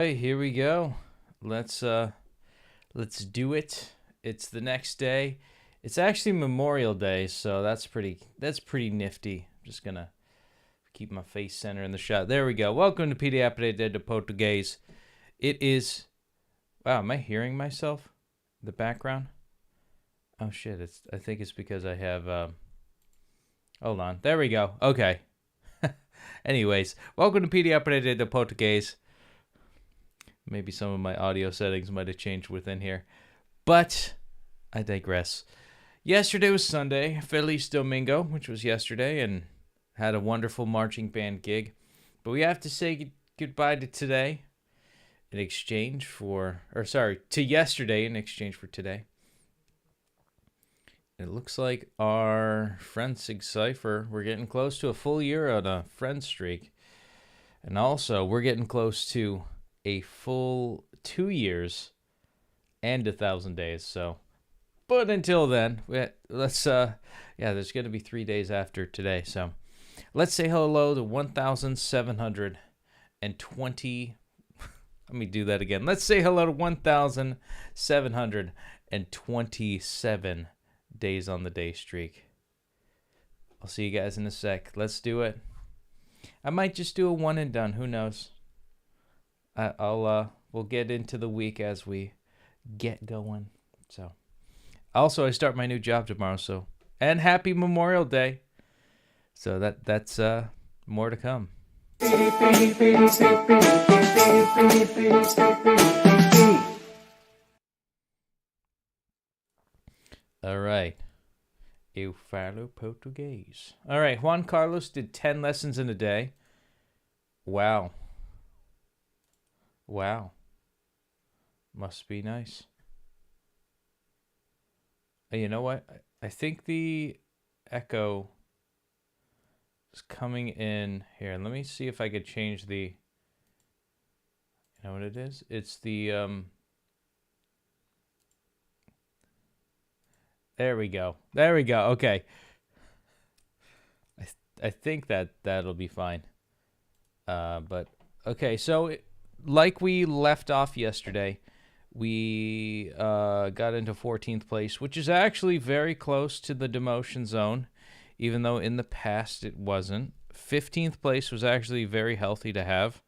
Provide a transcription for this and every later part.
Hey, here we go. Let's do it. It's the next day. It's actually Memorial Day, so that's pretty nifty. I'm just gonna keep my face center in the shot. There we go. Welcome to Petey Aprendendo Português. It is. Wow, am I hearing myself? The background? Oh shit! I think it's because I have. Hold on. There we go. Okay. Anyways, welcome to Petey Aprendendo Português. Maybe some of my audio settings might have changed within here. But I digress. Yesterday was Sunday, Feliz Domingo, which was yesterday, and had a wonderful marching band gig. But we have to say goodbye to today in exchange for, to yesterday in exchange for today. It looks like our friend Sig Cypher, we're getting close to a full year on a friend streak. And also, we're getting close to a full 2 years and 1,000 days. So, but until then, there's going to be 3 days after today. So, let's say hello to 1,720. Let me do that again. Let's say hello to 1,727 days on the day streak. I'll see you guys in a sec. Let's do it. I might just do a one and done. Who knows? We'll get into the week as we get going. So, also I start my new job tomorrow. So, and happy Memorial Day. So that's more to come. All right. Eu falo português. All right. Juan Carlos did 10 lessons in a day. Wow. Wow. Must be nice. You know what? I think the echo is coming in here. Let me see if I could change the... You know what it is? It's the... There we go. There we go. Okay. I think that'll be fine. But, okay, so... Like we left off yesterday, we got into 14th place, which is actually very close to the demotion zone, even though in the past it wasn't. 15th place was actually very healthy to have.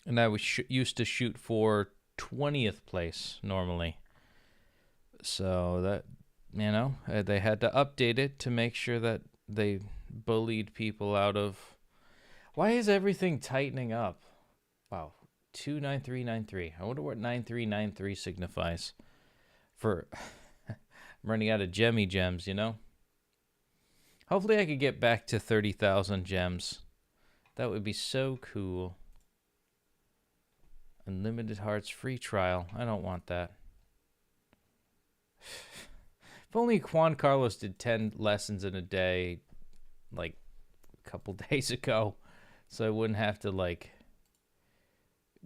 And I was used to shoot for 20th place normally. So that, they had to update it to make sure that they bullied people out of... Why is everything tightening up? Wow, 29393. I wonder what 9393 signifies. I'm running out of gemmy gems, Hopefully I could get back to 30,000 gems. That would be so cool. Unlimited hearts free trial. I don't want that. If only Juan Carlos did 10 lessons in a day, like a couple days ago. So I wouldn't have to,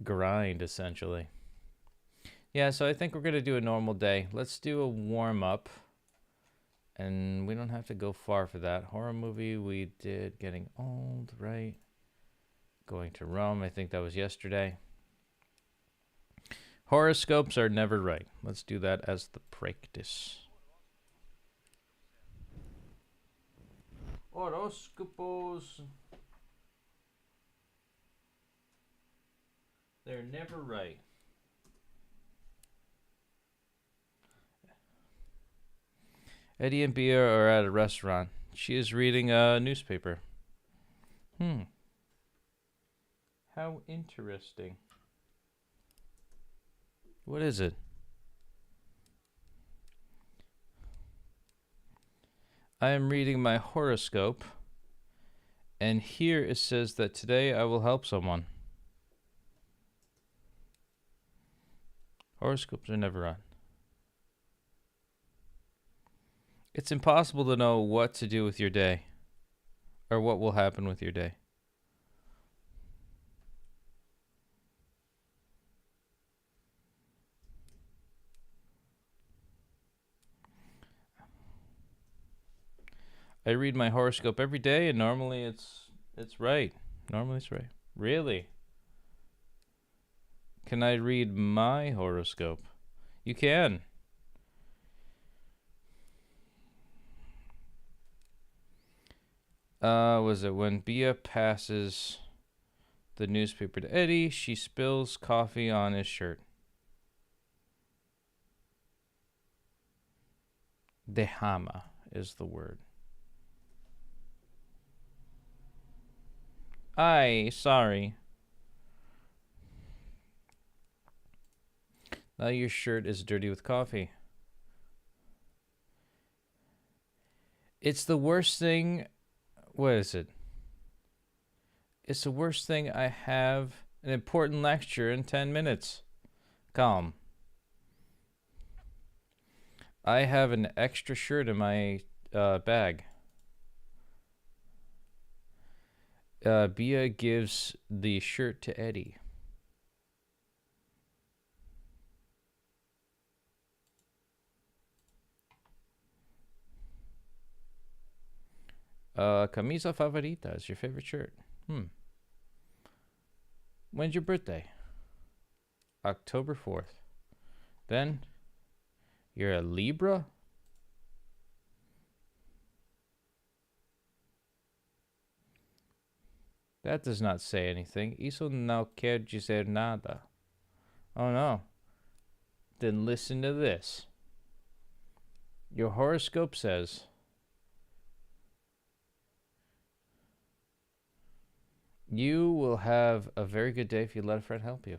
grind, essentially. Yeah, so I think we're going to do a normal day. Let's do a warm-up. And we don't have to go far for that. Horror movie we did, Getting Old, right? Going to Rome, I think that was yesterday. Horoscopes are never right. Let's do that as the practice. Horoscopos... They're never right. Eddie and Bea are at a restaurant. She is reading a newspaper. How interesting. What is it? I am reading my horoscope, and here it says that today I will help someone. Horoscopes are never on. It's impossible to know what to do with your day, or what will happen with your day. I read my horoscope every day, and normally it's right. Normally it's right. Really? Can I read my horoscope? You can. Was it when Bia passes the newspaper to Eddie, she spills coffee on his shirt. Dehama is the word. Sorry. Now your shirt is dirty with coffee. It's the worst thing. What is it? It's the worst thing. I have an important lecture in 10 minutes. Calm. I have an extra shirt in my bag. Bia gives the shirt to Eddie. Camisa favorita is your favorite shirt. When's your birthday? October 4th. Then, you're a Libra? That does not say anything. Isso não quer dizer nada. Oh no. Then listen to this. Your horoscope says, you will have a very good day if you let a friend help you.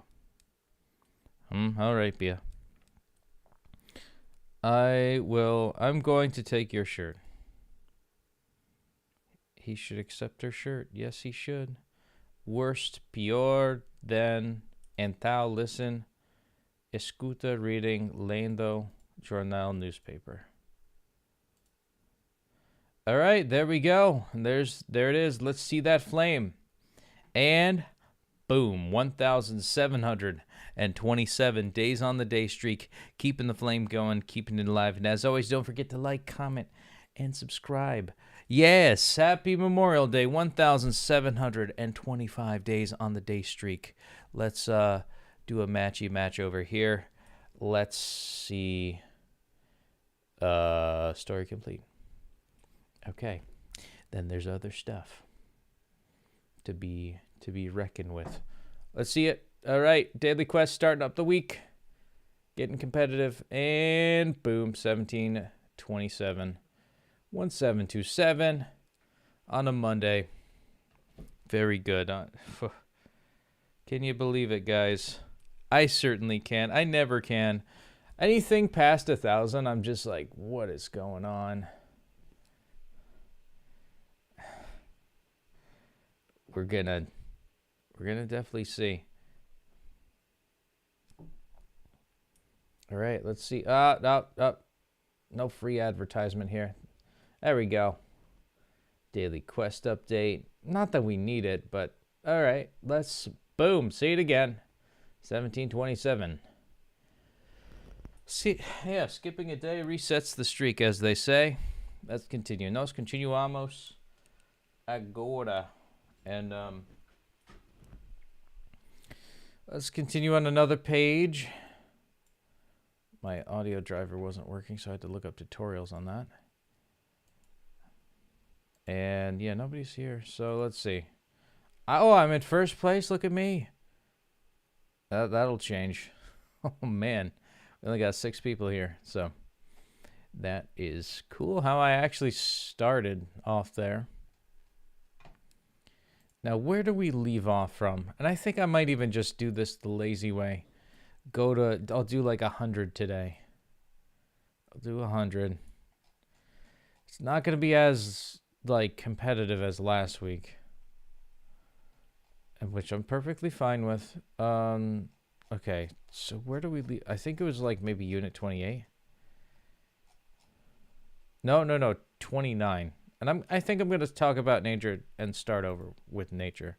All right, Bia. I'm going to take your shirt. He should accept her shirt. Yes, he should. Worst, pior, then, então, listen, escuta, reading, lendo, jornal, newspaper. All right, there we go. There it is. Let's see that flame. And boom, 1,727 days on the day streak, keeping the flame going, keeping it alive. And as always, don't forget to like, comment, and subscribe. Yes, happy Memorial Day, 1,725 days on the day streak. Let's do a matchy match over here. Let's see. Story complete. Okay, then there's other stuff to be reckoned with. Let's see it. All right, daily quest starting up the week, getting competitive, and boom, 1727, 1727 on a Monday. Very good. Can you believe it, guys? I certainly can. I never can. Anything past 1,000, I'm just like, what is going on? We're gonna definitely see. All right, let's see. No free advertisement here. There we go. Daily quest update. Not that we need it, but all right. Let's boom. See it again. 1727. See, yeah. Skipping a day resets the streak, as they say. Let's continue. Nos continuamos agora. And let's continue on another page. My audio driver wasn't working, so I had to look up tutorials on that. And yeah, nobody's here. So let's see. Oh, I'm in first place. Look at me. That'll change. Oh man, we only got 6 people here, so that is cool. How I actually started off there. Now, where do we leave off from? And I think I might even just do this the lazy way. I'll do like 100 today. I'll do 100. It's not going to be as like competitive as last week, which I'm perfectly fine with. Okay, so where do we leave? I think it was like maybe unit 28. No, 29. And I think I'm going to talk about nature and start over with nature,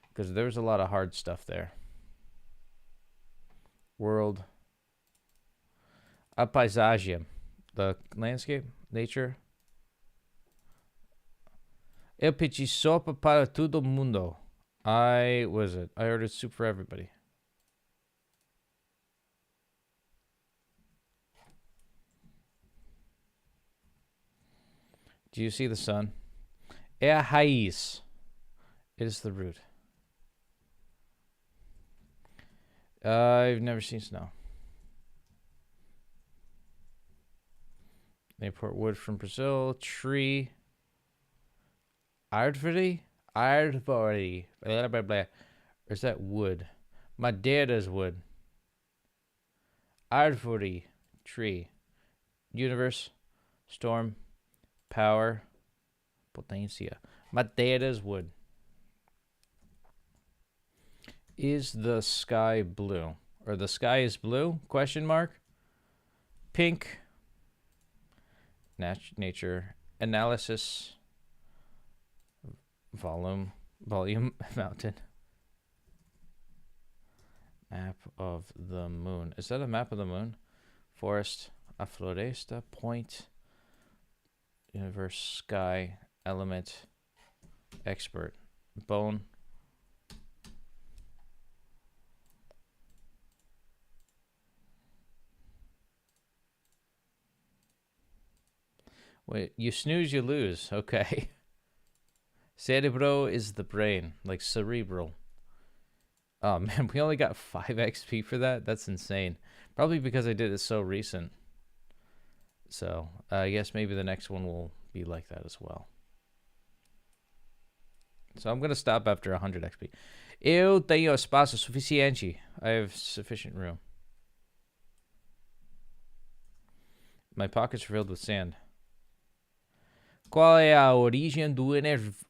because there's a lot of hard stuff there. World. A paisagem. The landscape. Nature. Eu pedi sopa para todo mundo. I ordered soup for everybody. Do you see the sun? É a raiz. It is the root. I've never seen snow. They import wood from Brazil. Tree. Árvore? Árvore. Blah, blah, blah. Or is that wood? Madeira's wood. Árvore. Tree. Universe. Storm. Power. Potência. Madeira's wood. Is the sky blue? Or the sky is blue? Question mark. Pink. Nature. Analysis. Volume. Mountain. Map of the moon. Is that a map of the moon? Forest. A floresta. Point. Universe. Sky. Element. Expert. Bone. Wait, you snooze, you lose. Okay. Cerebro is the brain, like cerebral. Oh man, we only got 5 XP for that? That's insane. Probably because I did it so recent. So, I guess maybe the next one will be like that as well. So I'm going to stop after 100 XP. Eu tenho espaço suficiente. I have sufficient room. My pockets are filled with sand. Qual é a origem do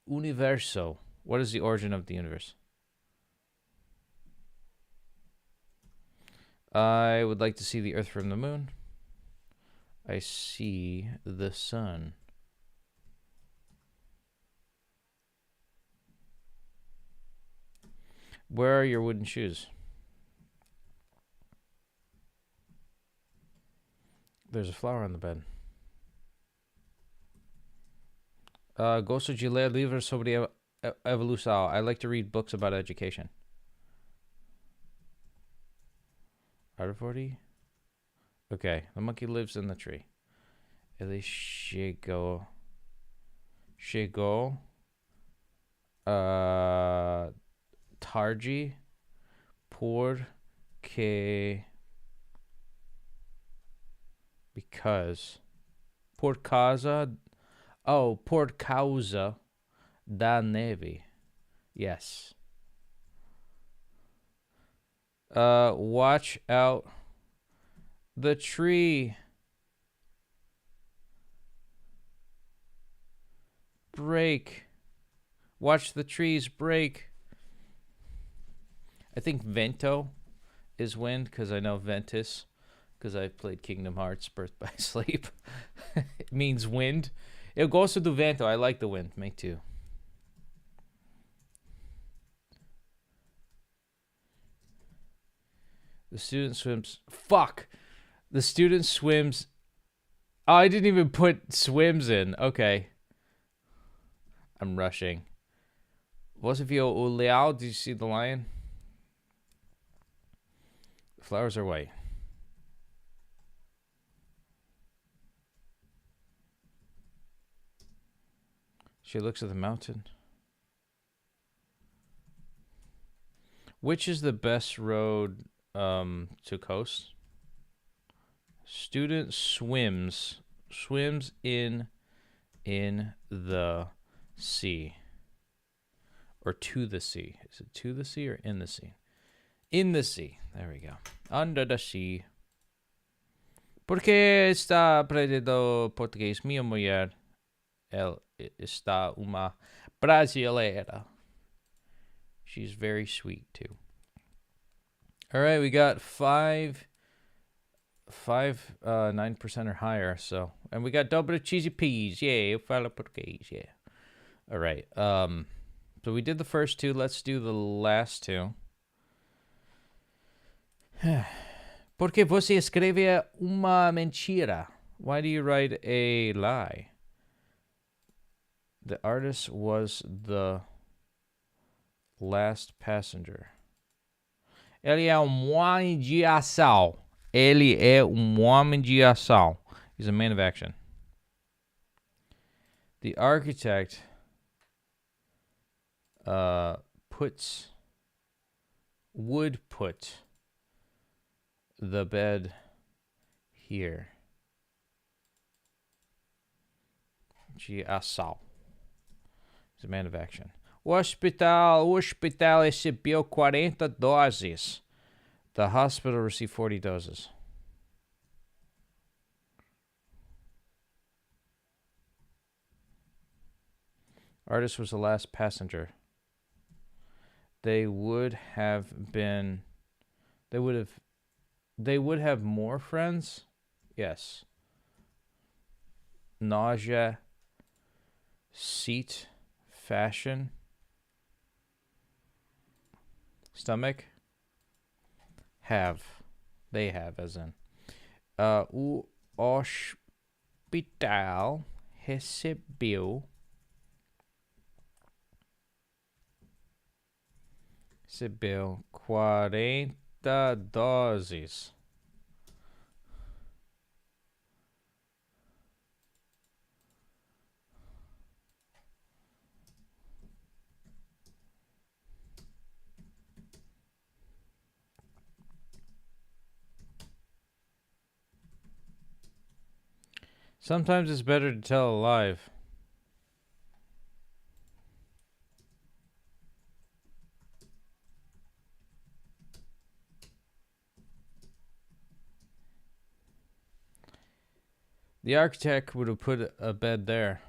universo? What is the origin of the universe? I would like to see the Earth from the moon. I see the sun. Where are your wooden shoes? There's a flower on the bed. Gosto de ler livros sobre evolução. I like to read books about education. Árvore? Okay, the monkey lives in the tree. Ele chegou. Tarde. Because. Por causa. Oh, por causa da neve. Yes. Watch out the tree. Break. Watch the trees break. I think vento is wind, because I know ventus, because I played Kingdom Hearts Birth by Sleep. It means wind. Eu gosto do vento. I like the wind. Me too. The student swims. Fuck. The student swims. Oh, I didn't even put swims in. Okay. I'm rushing. Você viu o leão? Did you see the lion? The flowers are white. She looks at the mountain. Which is the best road to coast? Student swims in the sea. Or to the sea. Is it to the sea or in the sea? In the sea. There we go. Under the sea. Por que está aprendendo português? Minha mulher, ela está uma brasileira. She's very sweet too. All right, we got 9% or higher. So, and we got double cheesy peas. Yeah, eu falo português. Yeah. All right. So we did the first two. Let's do the last two. Por que você escreve uma mentira? Why do you write a lie? The artist was the last passenger. Ele é homem de ação. Ele é homem de ação. He's a man of action. The architect would put the bed here. Giassal. He's a man of action. O hospital recebeu 40 doses. The hospital received 40 doses. Artist was the last passenger. They would have more friends? Yes. Nausea, seat, fashion, stomach, they have, as in. O hospital recebeu 40 doses. Sometimes it's better to tell a lie. The architect would have put a bed there.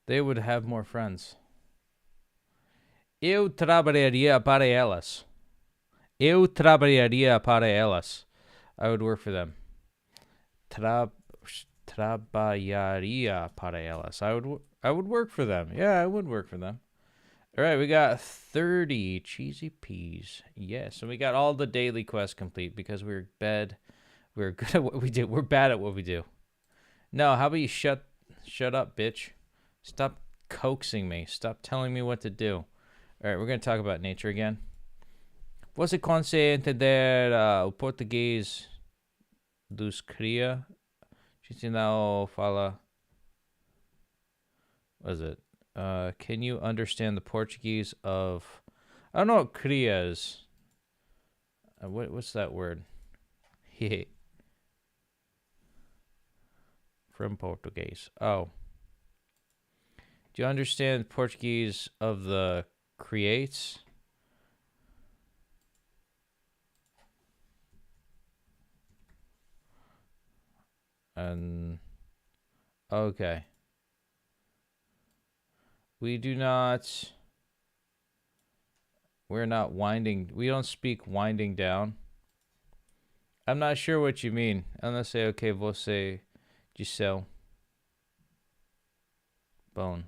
They would have more friends. Eu trabalharia para elas. Eu trabalharia para elas. I would work for them. Trabalharia para elas. I would work for them. Yeah, I would work for them. All right, we got 30 cheesy peas. Yes, and we got all the daily quests complete because we're good at what we do. We're bad at what we do. No, how about you shut up, bitch? Stop coaxing me. Stop telling me what to do. All right, we're going to talk about nature again. Você consegue entender o português dos cria? A gente não fala... What is it? Can you understand the Portuguese of... I don't know what cria is. What's that word? From Portuguese. Oh. Do you understand Portuguese of the creates? And okay. We're not winding. We don't speak winding down. I'm not sure what you mean. I'm gonna say, okay, você, Giselle. Bone.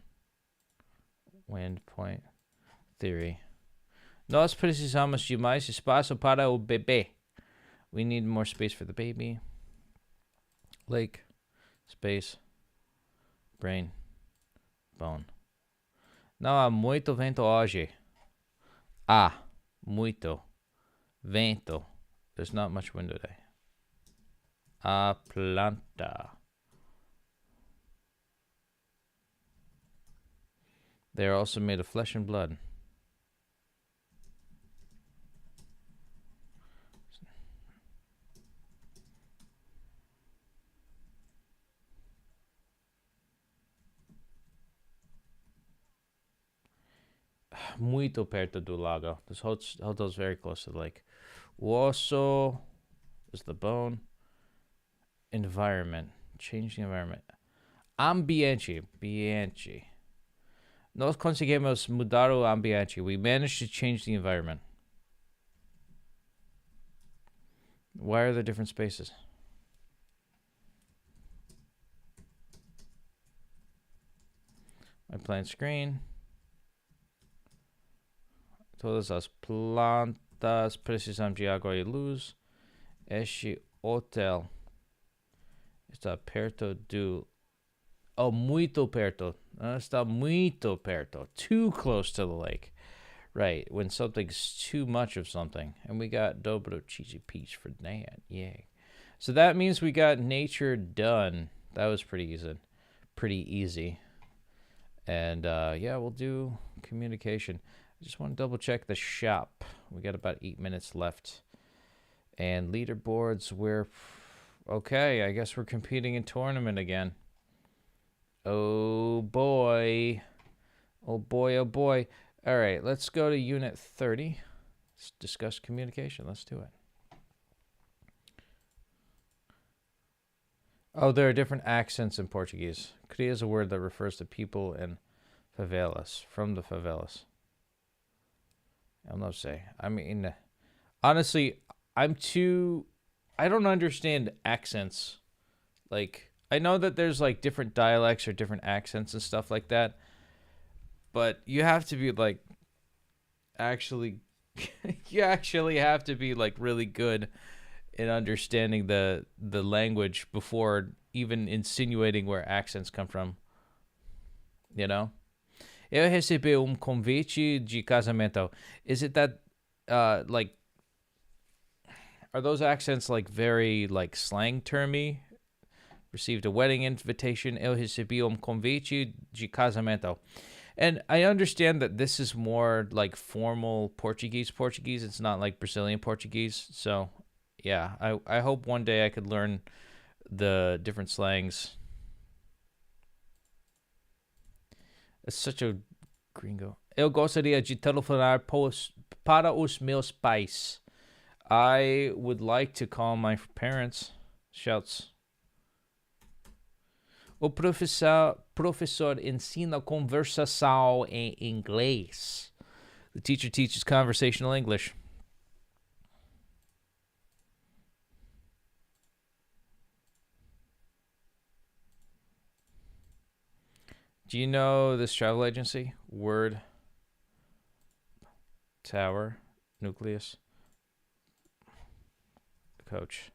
Wind point. Theory. Nós precisamos de mais espaço para o bebê. We need more space for the baby. Lake. Space. Brain. Bone. Não há muito vento hoje. Há muito vento. There's not much wind today. A planta. They are also made of flesh and blood. Muito perto do lago. This hotel is very close to the lake. Osso is the bone. Environment. Change the environment. Ambiente. Nós conseguimos mudar o ambiente. We managed to change the environment. Why are there different spaces? My plant screen. Todas as plantas precisam de água e luz. Este hotel está perto do... Oh, muito perto. Está muito perto. Too close to the lake. Right, when something's too much of something. And we got dobro cheesy peach for that. Yay. So that means we got nature done. That was pretty easy. Pretty easy. And yeah, we'll do communication. I just want to double check the shop. We got about 8 minutes left. And leaderboards, we're okay. I guess we're competing in tournament again. Oh boy. Oh boy, oh boy. All right, let's go to unit 30. Let's discuss communication. Let's do it. Oh, there are different accents in Portuguese. Cria is a word that refers to people in favelas, from the favelas. I'm not saying. I mean, honestly, I don't understand accents. Like, I know that there's like different dialects or different accents and stuff like that. But you have to be like, actually, you actually have to be like really good in understanding the language before even insinuating where accents come from. You know? Eu recebi convite de casamento. Is it that, like, are those accents like very like slang termy? Received a wedding invitation. Eu recebi convite de casamento. And I understand that this is more like formal Portuguese. It's not like Brazilian Portuguese. So, yeah, I hope one day I could learn the different slangs. It's such a gringo. Eu gostaria de telefonar para os meus pais. I would like to call my parents. Shouts. O professor ensina conversação em inglês. The teacher teaches conversational English. Do you know this travel agency? Word, Tower, Nucleus, Coach,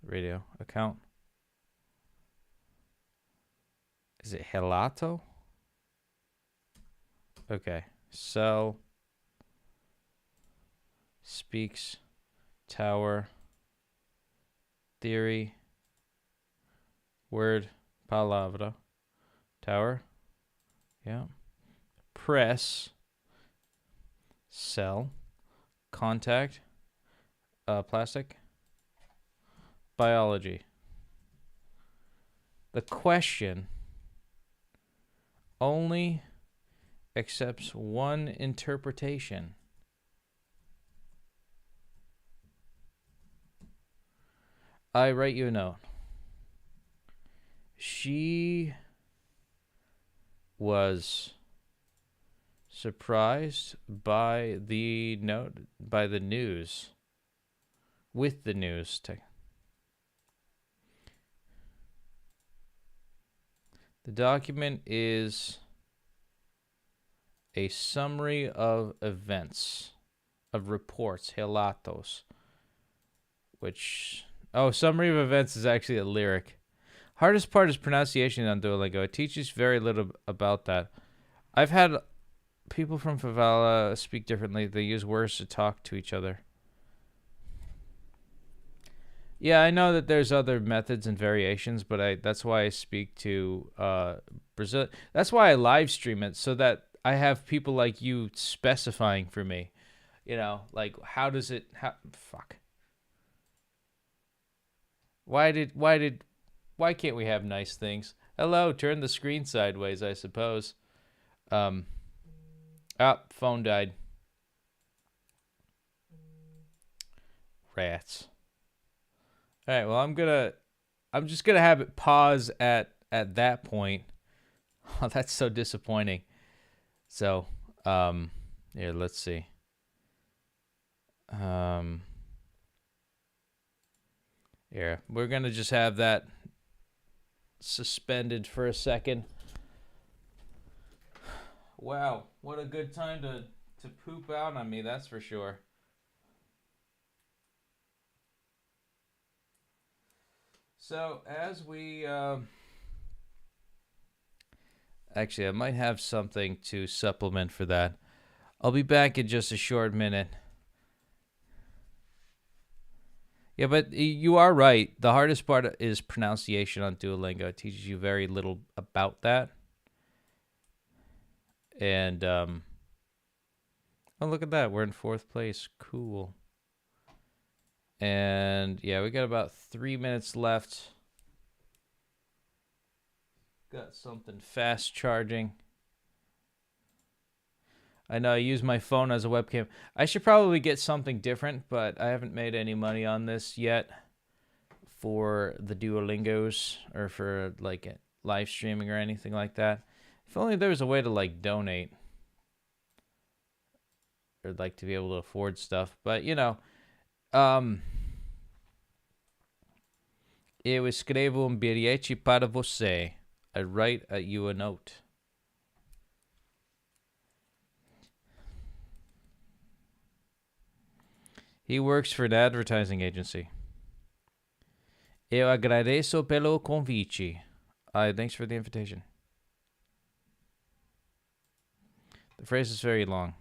Radio, Account. Is it Helato? Okay. Cell. Speaks. Tower. Theory. Word. Palavra. Tower. Yeah. Press. Cell. Contact. Plastic. Biology. The question only accepts one interpretation. I write you a note. She was surprised by the news. With the news. The document is a summary of events, of reports, relatos, which, summary of events is actually a lyric. Hardest part is pronunciation on Duolingo. It teaches very little about that. I've had people from favela speak differently. They use words to talk to each other. Yeah, I know that there's other methods and variations, but that's why I speak to Brazil. That's why I live stream it, so that I have people like you specifying for me. You know, like how fuck. Why can't we have nice things? Hello, turn the screen sideways, I suppose. Phone died. Rats. All right, well, I'm just gonna have it pause at that point. Oh, that's so disappointing. So, here, let's see. Here, we're gonna just have that suspended for a second. Wow, what a good time to poop out on me, that's for sure. So, as we, actually, I might have something to supplement for that. I'll be back in just a short minute. Yeah, but you are right. The hardest part is pronunciation on Duolingo. It teaches you very little about that. And, oh, look at that. We're in 4th place. Cool. And, yeah, we got about 3 minutes left. Got something fast charging. I know I use my phone as a webcam. I should probably get something different, but I haven't made any money on this yet for the Duolingos or for like live streaming or anything like that. If only there was a way to like donate or like to be able to afford stuff. But you know, eu escrevo bilhete para você. I write you a note. He works for an advertising agency. Eu agradeço pelo convite. Thanks for the invitation. The phrase is very long.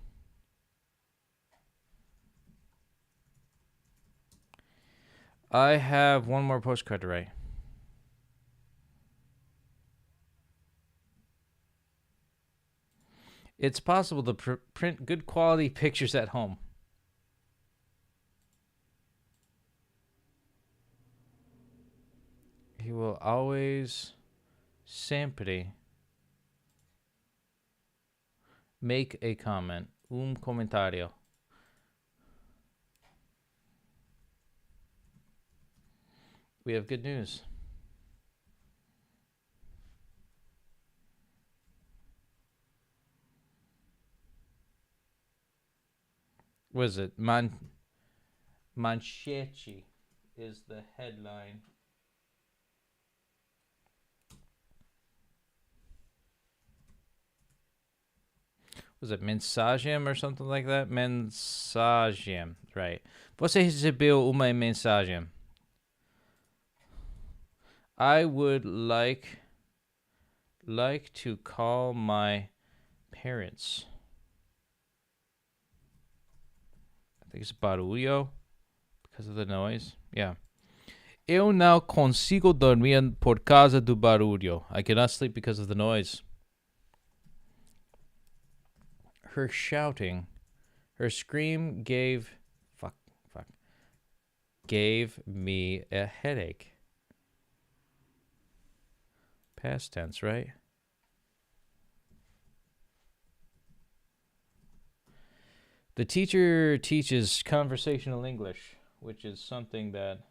I have one more postcard to write. It's possible to print good quality pictures at home. He will always, sempre, make a comment. Comentario. We have good news. What is it? Manchete is the headline. Was it mensagem or something like that? Mensagem, right. Você recebeu uma mensagem. I would like to call my parents. I think it's barulho because of the noise. Yeah. Eu não consigo dormir por causa do barulho. I cannot sleep because of the noise. Her shouting, her scream gave me a headache. Past tense, right? The teacher teaches conversational English, which is something that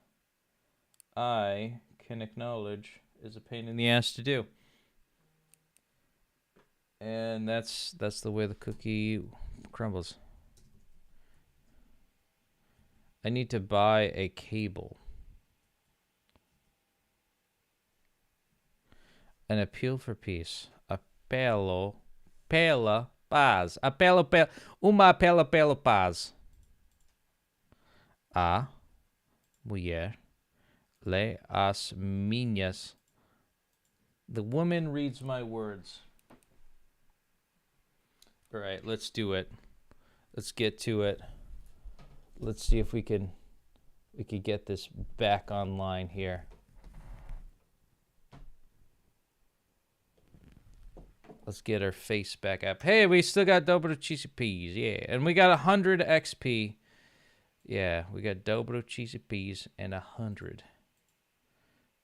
I can acknowledge is a pain in the ass to do. And that's the way the cookie crumbles. I need to buy a cable. An appeal for peace. Apelo pela paz. Uma apela pela paz. A mulher lê as minhas. The woman reads my words. All right, let's do it. Let's get to it. Let's see if we could get this back online here. Let's get our face back up. Hey, we still got Dobro Cheesy Peas, yeah. And we got 100 XP. Yeah, we got Dobro Cheesy Peas and 100.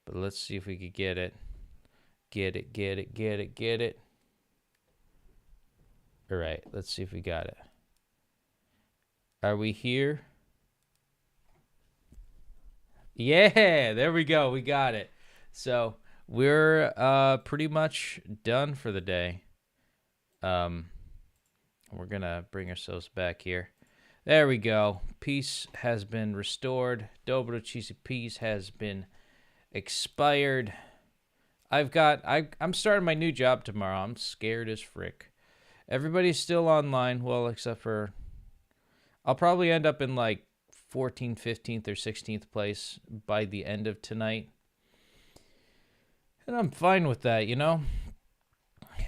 But let's see if we could get it. Get it. All right, let's see if we got it. Are we here? Yeah, there we go. We got it. So we're pretty much done for the day. We're gonna bring ourselves back here. There we go. Peace has been restored. Dobro Cheesy Peas has been expired. I'm starting my new job tomorrow. I'm scared as frick. Everybody's still online, well, except for I'll probably end up in like 14th, 15th, or 16th place by the end of tonight. And I'm fine with that, you know?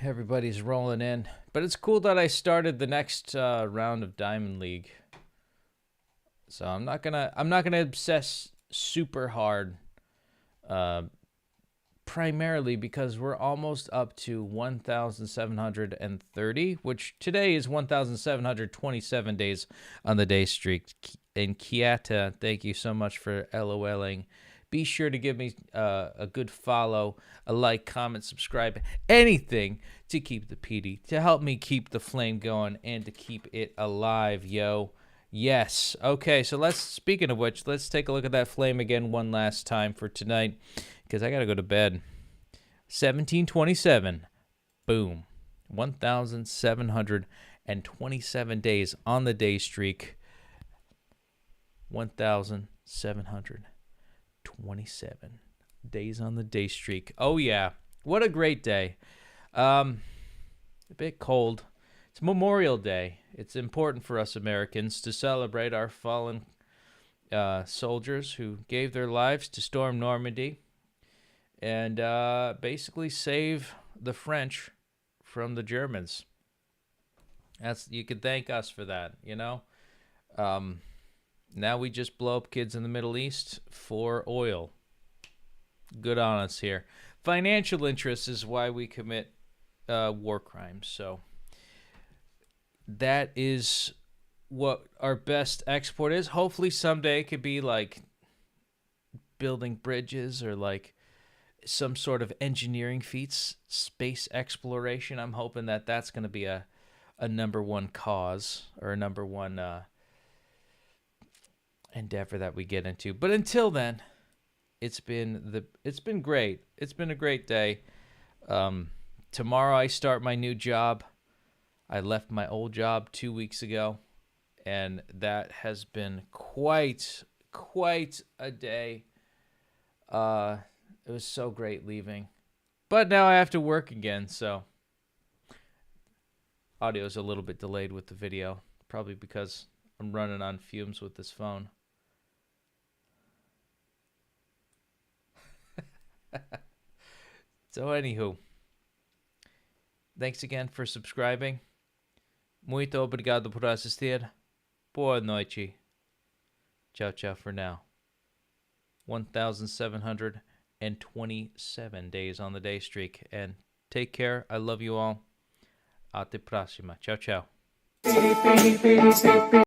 Everybody's rolling in. But it's cool that I started the next round of Diamond League. So I'm not gonna obsess super hard. Primarily because we're almost up to 1,730, which today is 1,727 days on the day streak. And Kiata, thank you so much for LOLing. Be sure to give me a good follow, a like, comment, subscribe, anything to keep the PD, to help me keep the flame going and to keep it alive, yo. Yes. Okay, so speaking of which, let's take a look at that flame again one last time for tonight, because I got to go to bed. 1727. Boom. 1,727 days on the day streak. 1,727 days on the day streak. Oh, yeah. What a great day. A bit cold. It's Memorial Day. It's important for us Americans to celebrate our fallen soldiers who gave their lives to storm Normandy and basically save the French from the Germans. You could thank us for that, you know? Now we just blow up kids in the Middle East for oil. Good on us here. Financial interest is why we commit war crimes, so that is what our best export is. Hopefully someday it could be like building bridges or like some sort of engineering feats, space exploration. I'm hoping that that's going to be a number one cause or a number one endeavor that we get into. But until then, it's been great. It's been a great day. Tomorrow I start my new job. I left my old job 2 weeks ago, and that has been quite a day. It was so great leaving. But now I have to work again, so audio's a little bit delayed with the video, probably because I'm running on fumes with this phone. So anywho, thanks again for subscribing. Muito obrigado por assistir. Boa noite. Ciao, ciao for now. 1,727 days on the day streak. And take care. I love you all. Até próxima. Ciao, ciao.